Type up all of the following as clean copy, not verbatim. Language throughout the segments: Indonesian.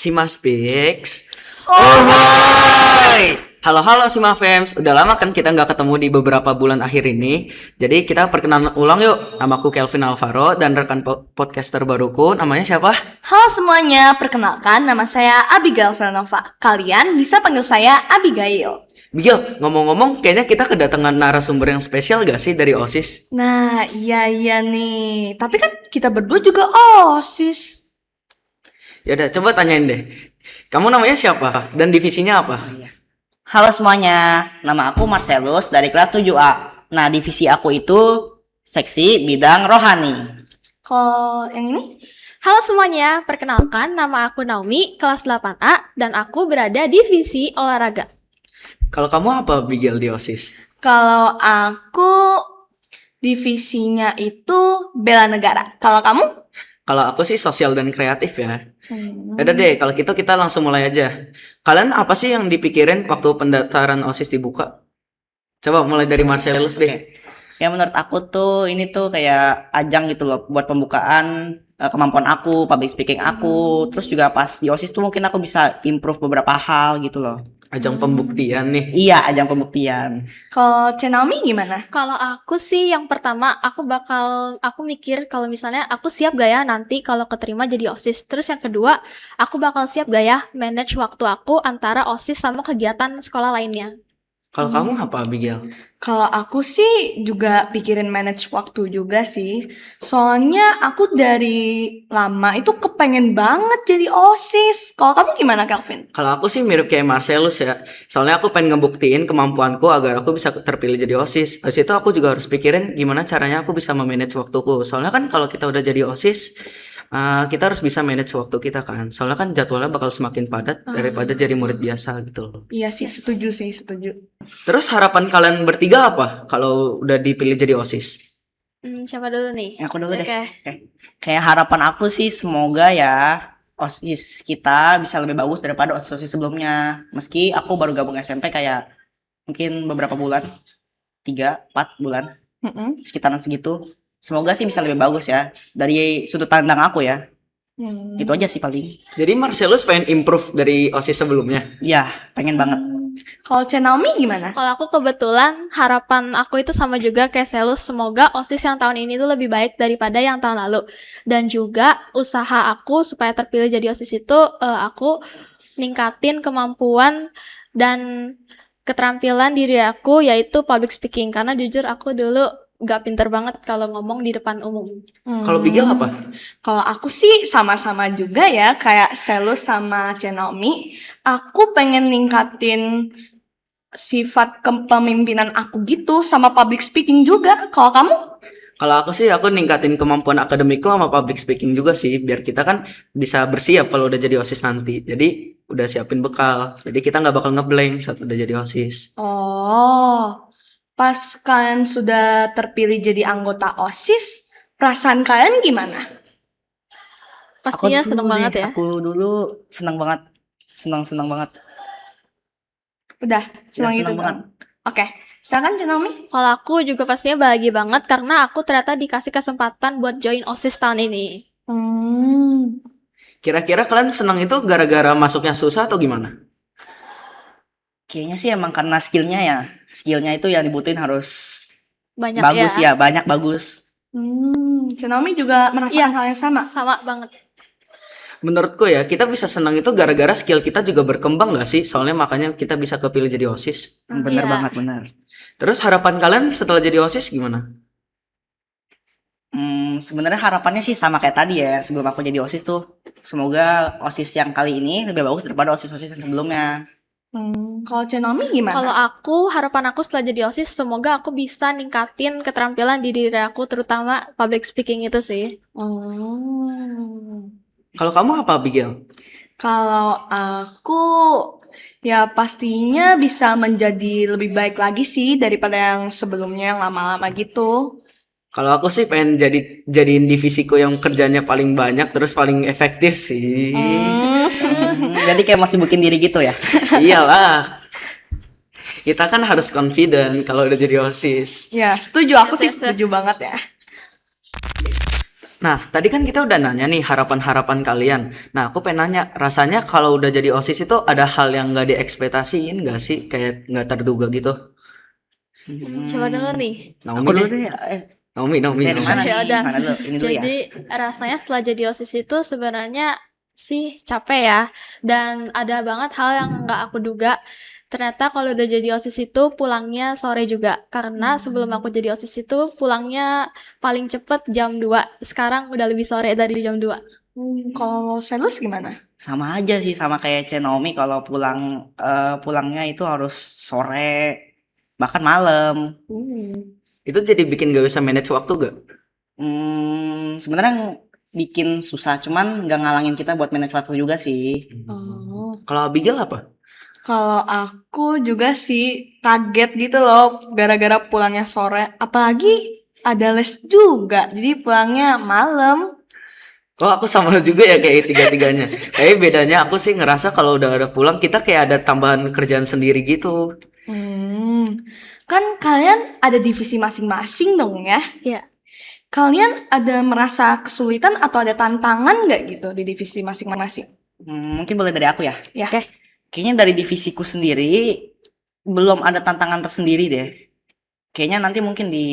Sima Speaks. Oh boy! Halo Sima Fams, udah lama kan kita nggak ketemu di beberapa bulan akhir ini. Jadi kita perkenalan ulang yuk. Namaku Kelvin Alvaro dan rekan podcaster baruku, namanya siapa? Halo semuanya, perkenalkan nama saya Abigail Villanova. Kalian bisa panggil saya Abigail. Bigil, ngomong-ngomong kayaknya kita kedatangan narasumber yang spesial gak sih dari OSIS? Nah, iya nih. Tapi kan kita berdua juga OSIS. Yaudah, coba tanyain deh. Kamu namanya siapa? Dan divisinya apa? Halo semuanya, nama aku Marcelus dari kelas 7A. Nah, divisi aku itu seksi bidang rohani. Kalau yang ini? Halo semuanya, perkenalkan nama aku Naomi, kelas 8A, dan aku berada di divisi olahraga. Kalau kamu apa Bigil di OSIS? Kalau aku divisinya itu bela negara. Kalau kamu? Kalau aku sih sosial dan kreatif ya. Udah deh, kalau gitu kita langsung mulai aja. Kalian apa sih yang dipikirin waktu pendaftaran OSIS dibuka? Coba mulai dari Marcelus deh. Ya menurut aku tuh ini tuh kayak ajang gitu loh buat pembukaan kemampuan aku, public speaking aku. Terus juga pas di OSIS tuh mungkin aku bisa improve beberapa hal gitu loh. Ajang pembuktian nih. Iya, ajang pembuktian. Kalau Naomi gimana? Kalau aku sih yang pertama, aku mikir kalau misalnya aku siap gak ya nanti kalau keterima jadi OSIS. Terus yang kedua, aku bakal siap gak ya manage waktu aku antara OSIS sama kegiatan sekolah lainnya. Kalau kamu apa Bigil? Kalau aku sih juga pikirin manage waktu juga sih. Soalnya aku dari lama itu kepengen banget jadi OSIS. Kalau kamu gimana, Kelvin? Kalau aku sih mirip kayak Marcelus ya. Soalnya aku pengen ngebuktiin kemampuanku agar aku bisa terpilih jadi OSIS. Habis itu aku juga harus pikirin gimana caranya aku bisa memanage waktuku. Soalnya kan kalau kita udah jadi OSIS, kita harus bisa manage waktu kita kan. Soalnya kan jadwalnya bakal semakin padat daripada jadi murid biasa gitu loh. Iya sih, setuju sih, setuju. Terus harapan kalian bertiga apa kalau udah dipilih jadi OSIS? Siapa dulu nih? Aku dulu deh. Oke. Kayak harapan aku sih semoga ya OSIS kita bisa lebih bagus daripada OSIS sebelumnya. Meski aku baru gabung SMP kayak mungkin beberapa bulan, 3-4 bulan, sekitaran segitu. Semoga sih bisa lebih bagus ya dari sudut pandang aku ya. Gitu aja sih paling. Jadi Marcelus pengen improve dari OSIS sebelumnya. Ya, pengen banget. Kalau Naomi gimana? Kalau aku kebetulan harapan aku itu sama juga kayak Selus. Semoga OSIS yang tahun ini tuh lebih baik daripada yang tahun lalu. Dan juga usaha aku supaya terpilih jadi OSIS itu aku ningkatin kemampuan dan keterampilan diri aku yaitu public speaking. Karena jujur aku dulu gak pinter banget kalau ngomong di depan umum. Kalau Bigil apa? Kalau aku sih sama-sama juga ya, kayak Selus sama Naomi. Aku pengen ningkatin sifat kepemimpinan aku gitu, sama public speaking juga. Kalau kamu? Kalau aku sih aku ningkatin kemampuan akademikku sama public speaking juga sih, biar kita kan bisa bersiap kalau udah jadi OSIS nanti. Jadi udah siapin bekal. Jadi kita nggak bakal ngeblank saat udah jadi OSIS. Oh, pas kalian sudah terpilih jadi anggota OSIS, perasaan kalian gimana? Pastinya Aku seneng dulu banget deh, ya. Aku dulu senang banget. Senang banget. Udah, cuma Ya, gitu senang banget. doang. Oke, silakan Naomi. Kalau aku juga pastinya bahagia banget karena aku ternyata dikasih kesempatan buat join OSIS tahun ini. Kira-kira kalian senang itu gara-gara masuknya susah atau gimana? Kayaknya sih emang karena skillnya ya. Skillnya itu yang dibutuhin harus Banyak bagus ya. ya, banyak bagus. Naomi juga merasakan Iya, hal yang sama. sama banget. Menurutku ya, kita bisa senang itu gara-gara skill kita juga berkembang gak sih? Soalnya makanya kita bisa kepilih jadi OSIS. Bener Iya. banget, bener. Terus harapan kalian setelah jadi OSIS gimana? Sebenarnya harapannya sih sama kayak tadi ya. Sebelum aku jadi OSIS tuh, semoga OSIS yang kali ini lebih bagus daripada OSIS-OSIS yang sebelumnya. Kalau Naomi gimana? Kalau harapan aku setelah jadi OSIS, semoga aku bisa ningkatin keterampilan di diri aku, terutama public speaking itu sih. Kalau kamu apa, Bigil? Kalau aku ya pastinya bisa menjadi lebih baik lagi sih daripada yang sebelumnya yang lama-lama gitu. Kalau aku sih pengen jadiin divisiku yang kerjanya paling banyak terus paling efektif sih. Jadi kayak masih bikin diri gitu ya. Iyalah. Kita kan harus confident kalau udah jadi OSIS. Ya, setuju. Aku sih Yes. setuju banget ya. Nah, tadi kan kita udah nanya nih harapan-harapan kalian. Nah, aku pengen nanya, rasanya kalau udah jadi OSIS itu ada hal yang nggak diekspektasiin nggak sih? Kayak nggak terduga gitu. Coba dulu nih. Naomi Aku dulu deh. deh ya. Naomi. Dari mana Ya nih? udah. Mana dulu? Ini dulu ya. Jadi rasanya setelah jadi OSIS itu sebenarnya sih capek ya. Dan ada banget hal yang nggak aku duga. Ternyata kalau udah jadi OSIS itu pulangnya sore juga. Karena sebelum aku jadi OSIS itu pulangnya paling cepet jam 2. Sekarang udah lebih sore dari jam 2. Kalau Selus gimana? Sama aja sih, sama kayak Cenomi kalau pulangnya itu harus sore, bahkan malam. Itu jadi bikin gak bisa manage waktu gak? Sebenarnya bikin susah, cuman nggak ngalangin kita buat manage waktu juga sih. Oh. Kalau Abigail apa? Kalau aku juga sih kaget gitu loh gara-gara pulangnya sore. Apalagi ada les juga. Jadi pulangnya malam. Oh, aku sama juga ya kayak tiga-tiganya. Tapi bedanya aku sih ngerasa kalau udah ada pulang kita kayak ada tambahan kerjaan sendiri gitu. Kan kalian ada divisi masing-masing dong ya. Ya. Kalian ada merasa kesulitan atau ada tantangan nggak gitu di divisi masing-masing? Mungkin boleh dari aku ya. Ya. Oke. Kayaknya dari divisiku sendiri belum ada tantangan tersendiri deh. Kayaknya nanti mungkin di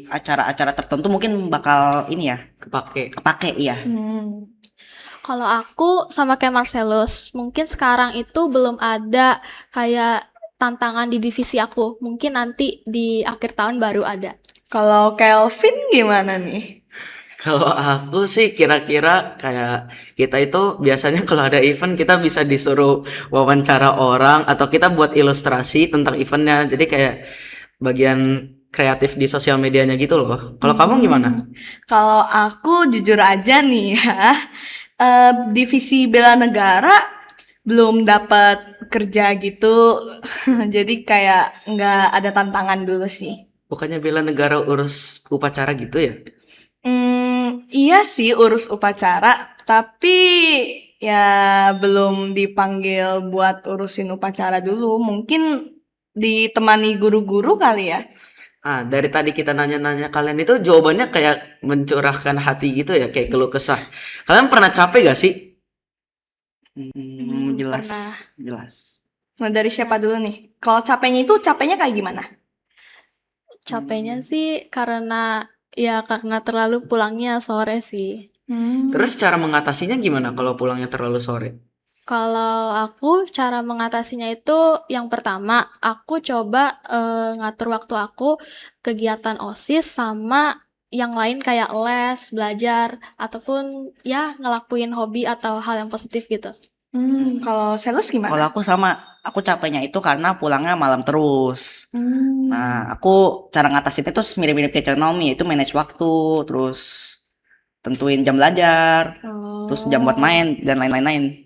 acara-acara tertentu mungkin bakal ini ya, kepake ya. Kalau aku sama kayak Marcelus, mungkin sekarang itu belum ada kayak tantangan di divisi aku. Mungkin nanti di akhir tahun baru ada. Kalau Kelvin gimana nih? Kalau aku sih kira-kira kayak kita itu biasanya kalau ada event kita bisa disuruh wawancara orang atau kita buat ilustrasi tentang eventnya. Jadi kayak bagian kreatif di sosial medianya gitu loh. Kalau kamu gimana? Kalau aku jujur aja nih ya, divisi bela negara belum dapat kerja gitu, jadi kayak nggak ada tantangan dulu sih. Bukannya bela negara urus upacara gitu ya? Iya sih urus upacara, tapi ya belum dipanggil buat urusin upacara dulu. Mungkin ditemani guru-guru kali ya. Ah, dari tadi kita nanya-nanya kalian itu jawabannya kayak mencurahkan hati gitu ya, kayak keluh kesah. Kalian pernah capek gak sih? Jelas, pernah. jelas. Nah dari siapa dulu nih? Kalau capeknya kayak gimana? Capeknya sih karena terlalu pulangnya sore sih. Terus cara mengatasinya gimana kalau pulangnya terlalu sore? Kalau aku cara mengatasinya itu yang pertama aku coba ngatur waktu aku kegiatan OSIS sama yang lain kayak les, belajar ataupun ya ngelakuin hobi atau hal yang positif gitu. Kalau Selus Kalau gimana? aku sama, aku capeknya itu karena pulangnya malam terus. Nah, aku cara ngatasin itu mirip-mirip kayak Cenomi, itu manage waktu, terus tentuin jam belajar, terus jam buat main dan lain-lain.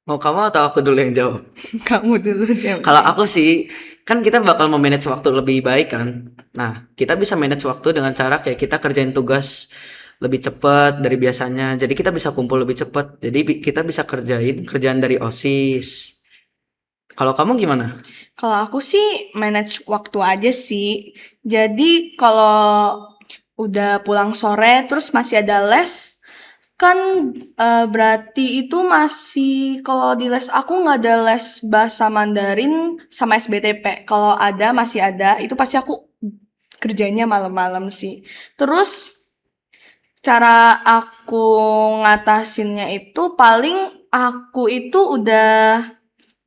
Mau kamu atau aku dulu yang jawab? Kamu dulu deh. Kalau aku sih, kan kita bakal memanage waktu lebih baik kan. Nah, kita bisa manage waktu dengan cara kayak kita kerjain tugas lebih cepat dari biasanya. Jadi kita bisa kumpul lebih cepat. Jadi kita bisa kerjain kerjaan dari OSIS. Kalau kamu gimana? Kalau aku sih manage waktu aja sih. Jadi kalau udah pulang sore terus masih ada les, kan berarti itu masih kalau di les aku nggak ada les bahasa Mandarin sama SBTP. Kalau ada masih ada, itu pasti aku kerjanya malam-malam sih. Terus cara aku ngatasinnya itu paling aku itu udah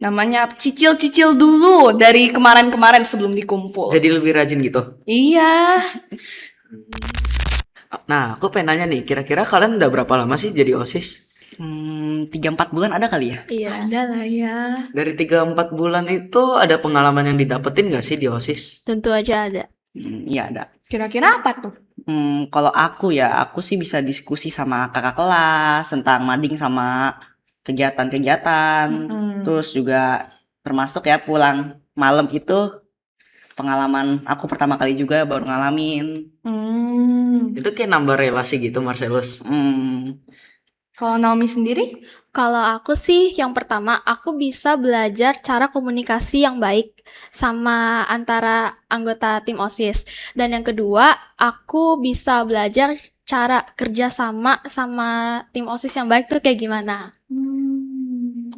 namanya cicil-cicil dulu dari kemarin-kemarin sebelum dikumpul. Jadi lebih rajin gitu. Iya. Nah, aku pengen nanya nih, kira-kira kalian udah berapa lama sih jadi OSIS? 3-4 bulan ada kali ya? Iya. Ada lah ya. Dari 3-4 bulan itu ada pengalaman yang didapetin gak sih di OSIS? Tentu aja ada. Iya ada. Kira-kira apa tuh? Kalau aku ya, aku sih bisa diskusi sama kakak kelas tentang mading sama kegiatan-kegiatan. Terus juga termasuk ya pulang malam itu pengalaman aku pertama kali juga baru ngalamin. Itu kayak nambah relasi gitu, Marcelus. Kalau Naomi sendiri? Kalau aku sih yang pertama aku bisa belajar cara komunikasi yang baik sama antara anggota tim OSIS. Dan yang kedua, aku bisa belajar cara kerja sama tim OSIS yang baik tuh kayak gimana?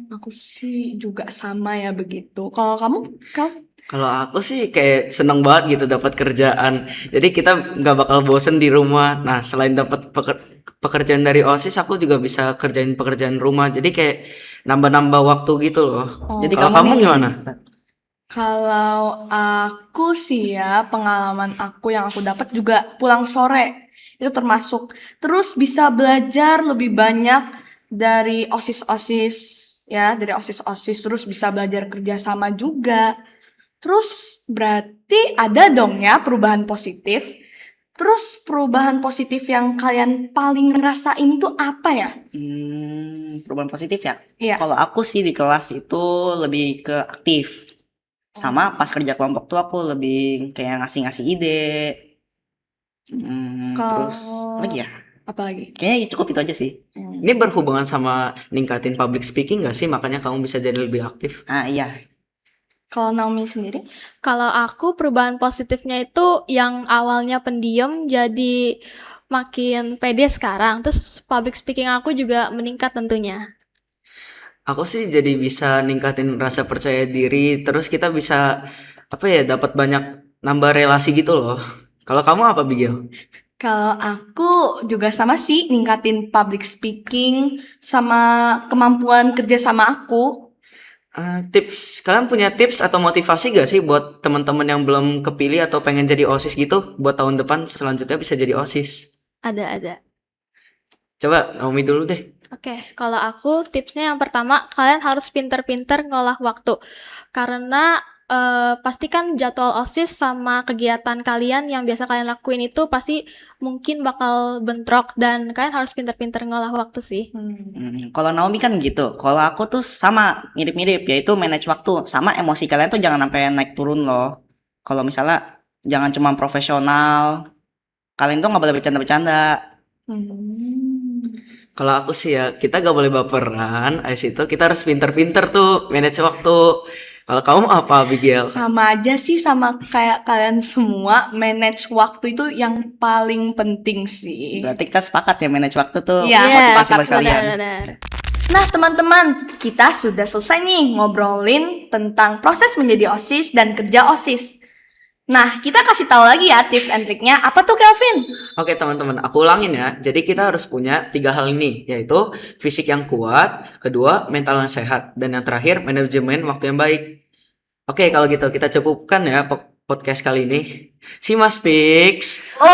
Aku sih juga sama ya begitu. Kalau kamu, Kak? Kalau aku sih kayak seneng banget gitu dapat kerjaan. Jadi kita nggak bakal bosen di rumah. Nah, selain dapat pekerjaan dari OSIS, aku juga bisa kerjain pekerjaan rumah. Jadi kayak nambah-nambah waktu gitu loh. Jadi Kalau kamu nih, gimana? Kalau aku sih ya, pengalaman aku yang aku dapat juga pulang sore. Itu termasuk. Terus bisa belajar lebih banyak dari OSIS-OSIS ya, dari OSIS-OSIS terus bisa belajar kerjasama juga. Terus berarti ada dong ya perubahan positif. Terus perubahan positif yang kalian paling ngerasain itu apa ya? Perubahan positif ya. Iya. Kalau aku sih di kelas itu lebih ke aktif. Sama pas kerja kelompok tuh aku lebih kayak ngasih-ngasih ide. Terus lagi ya. Apa lagi? Kayaknya cukup itu aja sih. Ini berhubungan sama ningkatin public speaking nggak sih? Makanya kamu bisa jadi lebih aktif. Iya. Kalau Naomi sendiri? Kalau aku perubahan positifnya itu yang awalnya pendiam jadi makin pede sekarang. Terus public speaking aku juga meningkat tentunya. Aku sih jadi bisa ningkatin rasa percaya diri. Terus kita bisa apa ya? Dapat banyak nambah relasi gitu loh. Kalau kamu apa, Bigel? Kalau aku juga sama sih, ningkatin public speaking sama kemampuan kerja sama aku. Kalian punya tips atau motivasi gak sih buat teman-teman yang belum kepilih atau pengen jadi OSIS gitu buat tahun depan selanjutnya bisa jadi OSIS? Ada. Coba Naomi dulu deh. Oke, kalau aku tipsnya yang pertama, kalian harus pinter-pinter ngolah waktu. Karena pastikan jadwal OSIS sama kegiatan kalian yang biasa kalian lakuin itu pasti mungkin bakal bentrok dan kalian harus pinter-pinter ngolah waktu sih. Kalau Naomi kan gitu. Kalau aku tuh sama mirip-mirip, yaitu manage waktu. Sama emosi kalian tuh jangan sampai naik turun loh. Kalau misalnya jangan cuma profesional. Kalian tuh nggak boleh bercanda-bercanda. Kalau aku sih ya, kita gak boleh baperan. Abis itu kita harus pinter-pinter tuh manage waktu. Kalau kamu apa, Bigel? Sama aja sih sama kayak kalian semua, manage waktu itu yang paling penting sih. Berarti kita sepakat ya manage waktu tuh. Iya, motivasi sepakat, buat kalian. Benar. Nah teman-teman, kita sudah selesai nih ngobrolin tentang proses menjadi OSIS dan kerja OSIS. Nah, kita kasih tahu lagi ya tips and triknya. Apa tuh Kelvin? Oke teman-teman, aku ulangin ya. Jadi kita harus punya 3 hal ini, yaitu fisik yang kuat, kedua mental yang sehat, dan yang terakhir manajemen waktu yang baik. Oke, kalau gitu kita cukupkan ya podcast kali ini. See you, Mas Pix. Oh.